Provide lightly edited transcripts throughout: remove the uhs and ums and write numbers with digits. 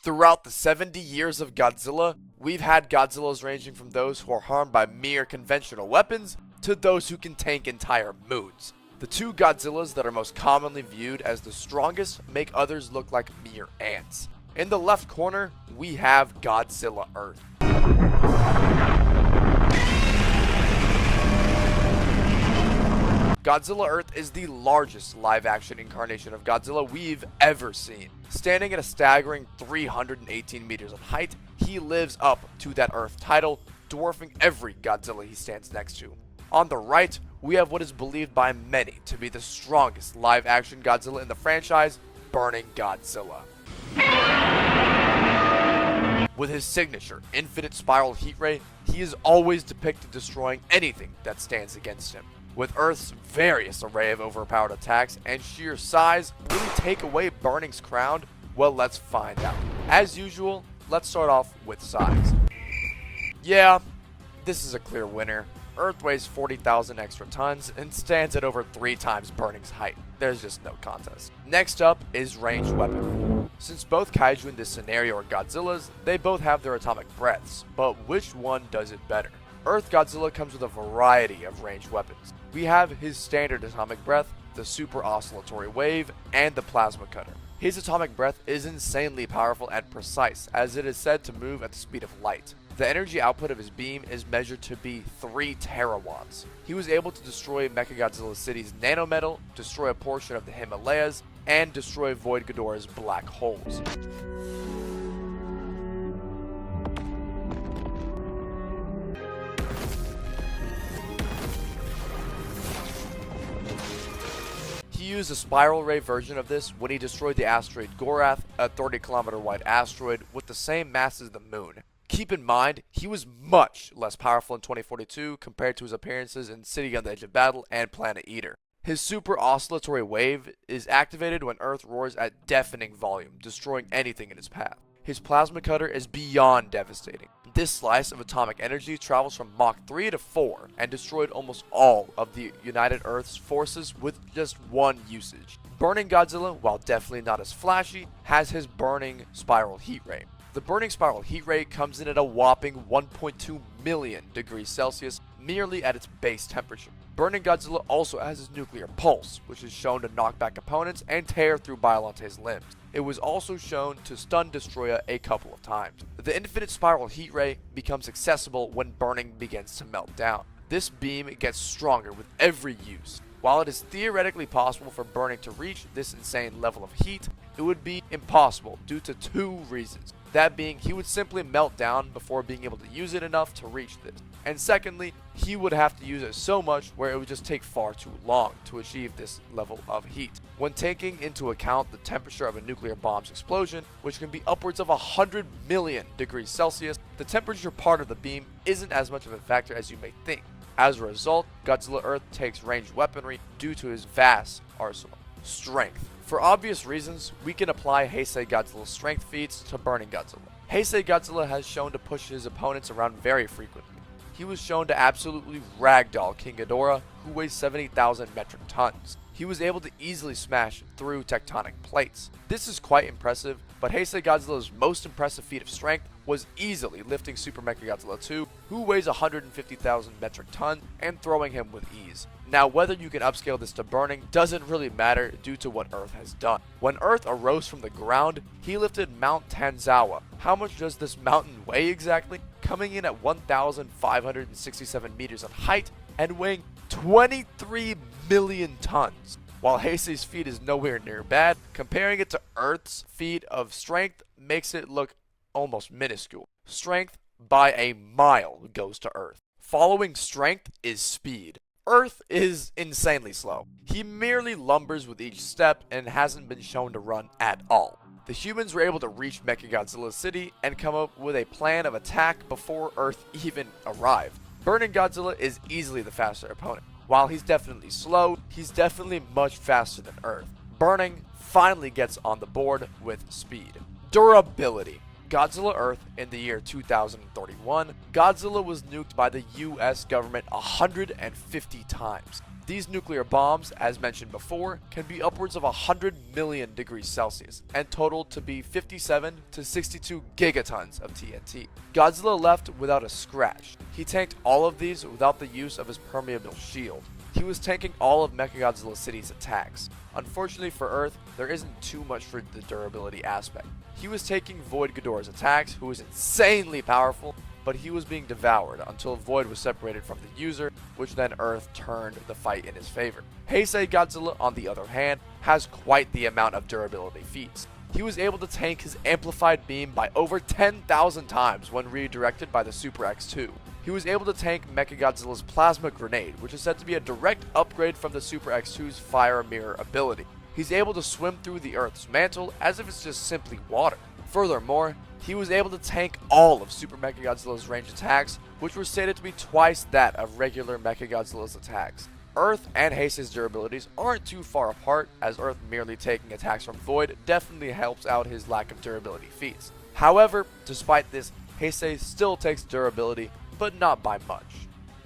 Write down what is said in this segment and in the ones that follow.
Throughout the 70 years of Godzilla, we've had Godzillas ranging from those who are harmed by mere conventional weapons to those who can tank entire moons. The two Godzillas that are most commonly viewed as the strongest make others look like mere ants. In the left corner, we have Godzilla Earth. Godzilla Earth is the largest live-action incarnation of Godzilla we've ever seen. Standing at a staggering 318 meters in height, he lives up to that Earth title, dwarfing every Godzilla he stands next to. On the right, we have what is believed by many to be the strongest live-action Godzilla in the franchise, Burning Godzilla. With his signature infinite spiral heat ray, he is always depicted destroying anything that stands against him. With Earth's various array of overpowered attacks and sheer size, will he take away Burning's crown? Well, let's find out. As usual, let's start off with size. Yeah, this is a clear winner. Earth weighs 40,000 extra tons and stands at over 3 times Burning's height. There's just no contest. Next up is ranged weaponry. Since both kaiju in this scenario are Godzillas, they both have their atomic breaths, but which one does it better? Earth Godzilla comes with a variety of ranged weapons. We have his standard atomic breath, the super oscillatory wave, and the plasma cutter. His atomic breath is insanely powerful and precise, as it is said to move at the speed of light. The energy output of his beam is measured to be 3 terawatts. He was able to destroy Mechagodzilla City's nanometal, destroy a portion of the Himalayas, and destroy Void Ghidorah's black holes. He used a spiral ray version of this when he destroyed the asteroid Gorath, a 30-kilometer wide asteroid with the same mass as the moon. Keep in mind, he was much less powerful in 2042 compared to his appearances in City on the Edge of Battle and Planet Eater. His super oscillatory wave is activated when Earth roars at deafening volume, destroying anything in its path. His plasma cutter is beyond devastating. This slice of atomic energy travels from Mach 3 to 4 and destroyed almost all of the United Earth's forces with just one usage. Burning Godzilla, while definitely not as flashy, has his burning spiral heat ray. The burning spiral heat ray comes in at a whopping 1.2 million degrees Celsius, merely at its base temperature. Burning Godzilla also has his nuclear pulse, which is shown to knock back opponents and tear through Biolante's limbs. It was also shown to stun Destroyer a couple of times. The infinite spiral heat ray becomes accessible when Burning begins to melt down. This beam gets stronger with every use. While it is theoretically possible for Burning to reach this insane level of heat, it would be impossible due to 2 reasons. That being, he would simply melt down before being able to use it enough to reach this. And secondly, he would have to use it so much where it would just take far too long to achieve this level of heat. When taking into account the temperature of a nuclear bomb's explosion, which can be upwards of 100 million degrees Celsius, the temperature part of the beam isn't as much of a factor as you may think. As a result, Godzilla Earth takes ranged weaponry due to his vast arsenal. Strength. For obvious reasons, we can apply Heisei Godzilla's strength feats to Burning Godzilla. Heisei Godzilla has shown to push his opponents around very frequently. He was shown to absolutely ragdoll King Ghidorah, who weighs 70,000 metric tons. He was able to easily smash through tectonic plates. This is quite impressive, but Heisei Godzilla's most impressive feat of strength was easily lifting Super Mechagodzilla 2, who weighs 150,000 metric tons, and throwing him with ease. Now, whether you can upscale this to Burning doesn't really matter due to what Earth has done. When Earth arose from the ground, he lifted Mount Tanzawa. How much does this mountain weigh exactly? Coming in at 1,567 meters in height and weighing 23 million tons. While Heisei's feat is nowhere near bad, comparing it to Earth's feat of strength makes it look almost minuscule. Strength by a mile goes to Earth. Following strength is speed. Earth is insanely slow. He merely lumbers with each step and hasn't been shown to run at all. The humans were able to reach Mechagodzilla City and come up with a plan of attack before Earth even arrived. Burning Godzilla is easily the faster opponent. While he's definitely slow, he's definitely much faster than Earth. Burning finally gets on the board with speed. Durability. Godzilla Earth in the year 2031, Godzilla was nuked by the US government 150 times. These nuclear bombs, as mentioned before, can be upwards of 100 million degrees Celsius and totaled to be 57 to 62 gigatons of TNT. Godzilla left without a scratch. He tanked all of these without the use of his permeable shield. He was tanking all of Mechagodzilla City's attacks. Unfortunately for Earth, there isn't too much for the durability aspect. He was taking Void Ghidorah's attacks, who was insanely powerful, but he was being devoured until Void was separated from the user, which then Earth turned the fight in his favor. Heisei Godzilla, on the other hand, has quite the amount of durability feats. He was able to tank his amplified beam by over 10,000 times when redirected by the Super X2. He was able to tank Mechagodzilla's plasma grenade, which is said to be a direct upgrade from the Super X2's fire mirror ability. He's able to swim through the Earth's mantle as if it's just simply water. Furthermore, he was able to tank all of Super Mechagodzilla's range attacks, which were stated to be twice that of regular Mechagodzilla's attacks. Earth and Heisei's durabilities aren't too far apart, as Earth merely taking attacks from Void definitely helps out his lack of durability feats. However, despite this, Heisei still takes durability, but not by much.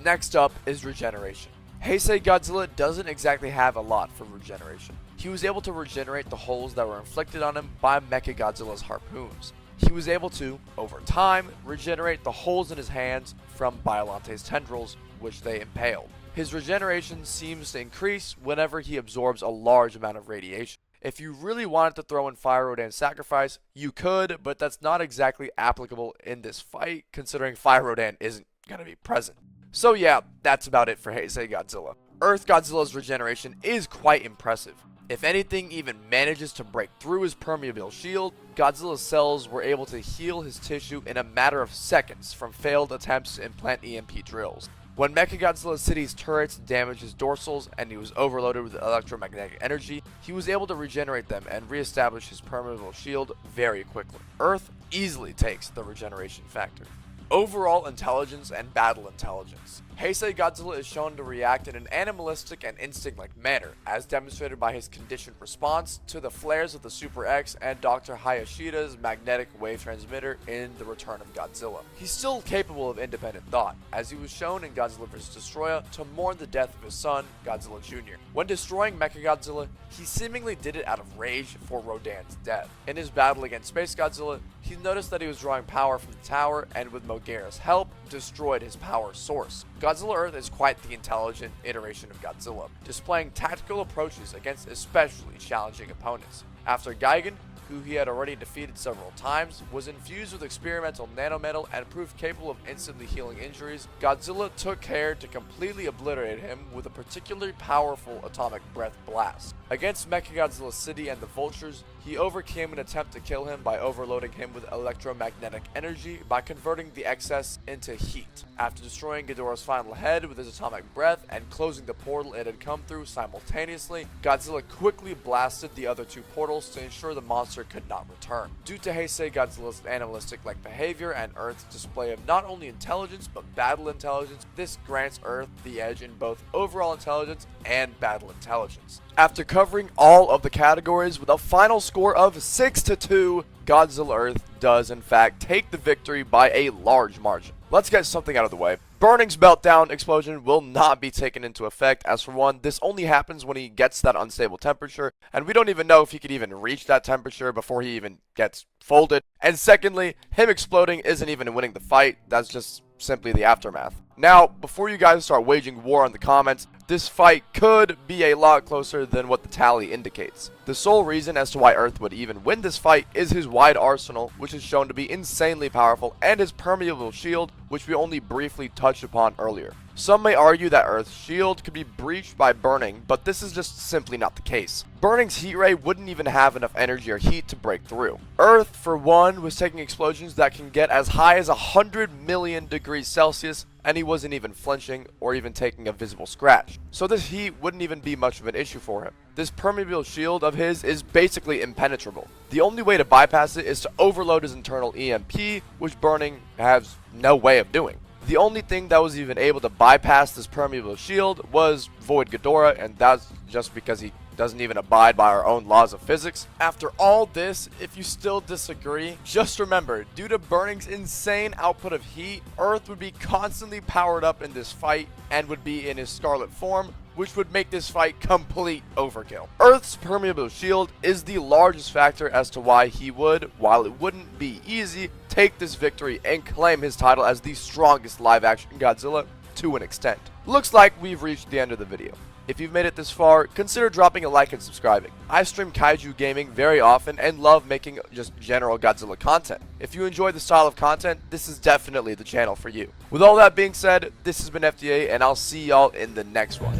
Next up is Regeneration. Heisei Godzilla doesn't exactly have a lot for regeneration. He was able to regenerate the holes that were inflicted on him by Mechagodzilla's harpoons. He was able to, over time, regenerate the holes in his hands from Biolante's tendrils, which they impaled. His regeneration seems to increase whenever he absorbs a large amount of radiation. If you really wanted to throw in Fire Rodan's sacrifice, you could, but that's not exactly applicable in this fight, considering Fire Rodan isn't going to be present. So yeah, that's about it for Heisei Godzilla. Earth Godzilla's regeneration is quite impressive. If anything even manages to break through his permeable shield, Godzilla's cells were able to heal his tissue in a matter of seconds from failed attempts to implant EMP drills. When Mechagodzilla City's turrets damaged his dorsals and he was overloaded with electromagnetic energy, he was able to regenerate them and reestablish his permeable shield very quickly. Earth easily takes the regeneration factor. Overall intelligence and battle intelligence. Heisei Godzilla is shown to react in an animalistic and instinct-like manner, as demonstrated by his conditioned response to the flares of the Super X and Dr. Hayashida's magnetic wave transmitter in The Return of Godzilla. He's still capable of independent thought, as he was shown in Godzilla vs. Destoroyah to mourn the death of his son, Godzilla Jr. When destroying Mechagodzilla, he seemingly did it out of rage for Rodan's death. In his battle against Space Godzilla, he noticed that he was drawing power from the tower and with Mogera's help, destroyed his power source. Godzilla Earth is quite the intelligent iteration of Godzilla, displaying tactical approaches against especially challenging opponents. After Gigan, who he had already defeated several times, was infused with experimental nanometal and proved capable of instantly healing injuries, Godzilla took care to completely obliterate him with a particularly powerful atomic breath blast. Against Mechagodzilla City and the Vultures, he overcame an attempt to kill him by overloading him with electromagnetic energy by converting the excess into heat. After destroying Ghidorah's final head with his atomic breath and closing the portal it had come through simultaneously, Godzilla quickly blasted the other two portals to ensure the monster could not return. Due to Heisei Godzilla's animalistic-like behavior and Earth's display of not only intelligence but battle intelligence, this grants Earth the edge in both overall intelligence and battle intelligence. After covering all of the categories with a final score of 6-2, Godzilla Earth does in fact take the victory by a large margin. Let's get something out of the way. Burning's meltdown explosion will not be taken into effect, as for one, this only happens when he gets that unstable temperature, and we don't even know if he could even reach that temperature before he even gets folded. And secondly, him exploding isn't even winning the fight, that's just simply the aftermath. Now, before you guys start waging war in the comments, this fight could be a lot closer than what the tally indicates. The sole reason as to why Earth would even win this fight is his wide arsenal, which is shown to be insanely powerful, and his permeable shield, which we only briefly touched upon earlier. Some may argue that Earth's shield could be breached by Burning, but this is just simply not the case. Burning's heat ray wouldn't even have enough energy or heat to break through. Earth, for one, was taking explosions that can get as high as 100 million degrees Celsius, and he wasn't even flinching or even taking a visible scratch. So this heat wouldn't even be much of an issue for him. This permeable shield of his is basically impenetrable. The only way to bypass it is to overload his internal EMP, which Burning has no way of doing. The only thing that was even able to bypass this permeable shield was Void Ghidorah, and that's just because he doesn't even abide by our own laws of physics. After all this, if you still disagree, just remember, due to Burning's insane output of heat, Earth would be constantly powered up in this fight and would be in his scarlet form, which would make this fight complete overkill. Earth's permeable shield is the largest factor as to why he would, while it wouldn't be easy, take this victory and claim his title as the strongest live-action Godzilla to an extent. Looks like we've reached the end of the video. If you've made it this far, consider dropping a like and subscribing. I stream kaiju gaming very often and love making just general Godzilla content. If you enjoy the style of content, this is definitely the channel for you. With all that being said, this has been FDA, and I'll see y'all in the next one.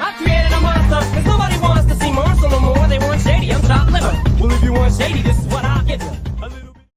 I created a monster, cause nobody wants to see monster no more. They want shady, I'm top liver. Well, if you want shady, then